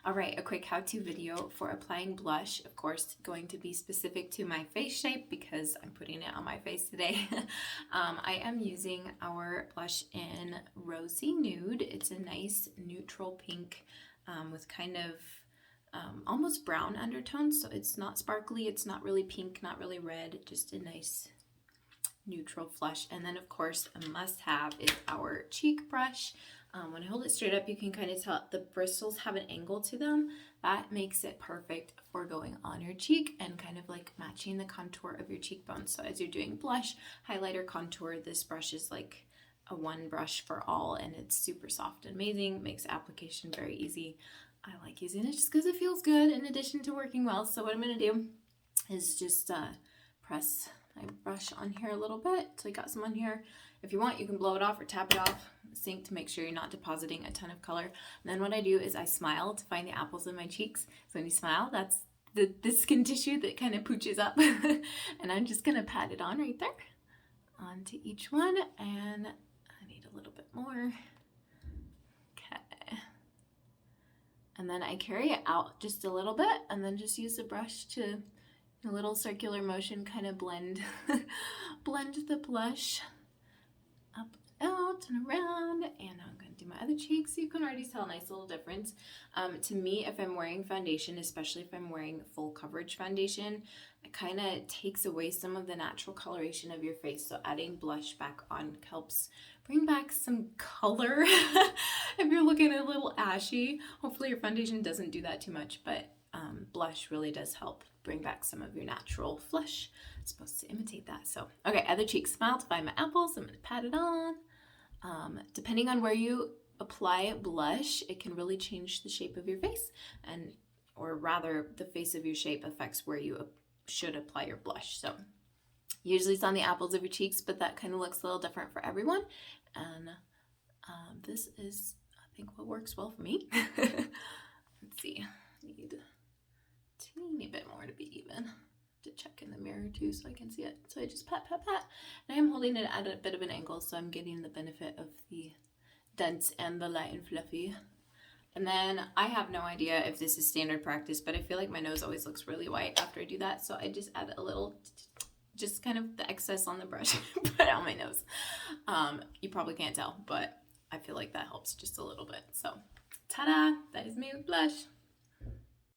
All right, a quick how-to video for applying blush. Of course, going to be specific to my face shape because I'm putting it on my face today. I am using our blush in Rosy Nude. It's a nice neutral pink with kind of almost brown undertones. So it's not sparkly, it's not really pink, not really red, just a nice neutral flush. And then of course a must-have is our cheek brush. When I hold it straight up, you can kind of tell the bristles have an angle to them. That makes it perfect for going on your cheek and kind of like matching the contour of your cheekbones. So as you're doing blush, highlighter, contour, this brush is like a one brush for all, and it's super soft and amazing, makes application very easy. I like using it just because it feels good in addition to working well. So what I'm going to do is just press my brush on here a little bit. So I got some on here. If you want, you can blow it off or tap it off the sink to make sure you're not depositing a ton of color. And then what I do is I smile to find the apples in my cheeks. So when you smile, that's the skin tissue that kind of pooches up. And I'm just gonna pat it on right there onto each one, and I need a little bit more. Okay. And then I carry it out just a little bit and then just use the brush to a little circular motion, kind of blend the blush up, out, and around. And I'm going to do my other cheeks. So you can already tell a nice little difference. To me, if I'm wearing foundation, especially if I'm wearing full coverage foundation, it kind of takes away some of the natural coloration of your face. So adding blush back on helps bring back some color. If you're looking a little ashy, hopefully your foundation doesn't do that too much, but blush really does help bring back some of your natural flush. It's supposed to imitate that. So, okay, other cheek, smile to find my apples. I'm going to pat it on. Depending on where you apply blush, it can really change the shape of your face, and or rather the face of your shape affects where you should apply your blush. So usually it's on the apples of your cheeks, but that kind of looks a little different for everyone. And this is, I think, what works well for me. Let's see, need a teeny bit more to be even. To check in the mirror too so I can see it. So I just pat, pat, pat. And I am holding it at a bit of an angle, so I'm getting the benefit of the dense and the light and fluffy. And then I have no idea if this is standard practice, but I feel like my nose always looks really white after I do that. So I just add a little, just kind of the excess on the brush, put on my nose. You probably can't tell, but I feel like that helps just a little bit. So ta-da, that is me with blush.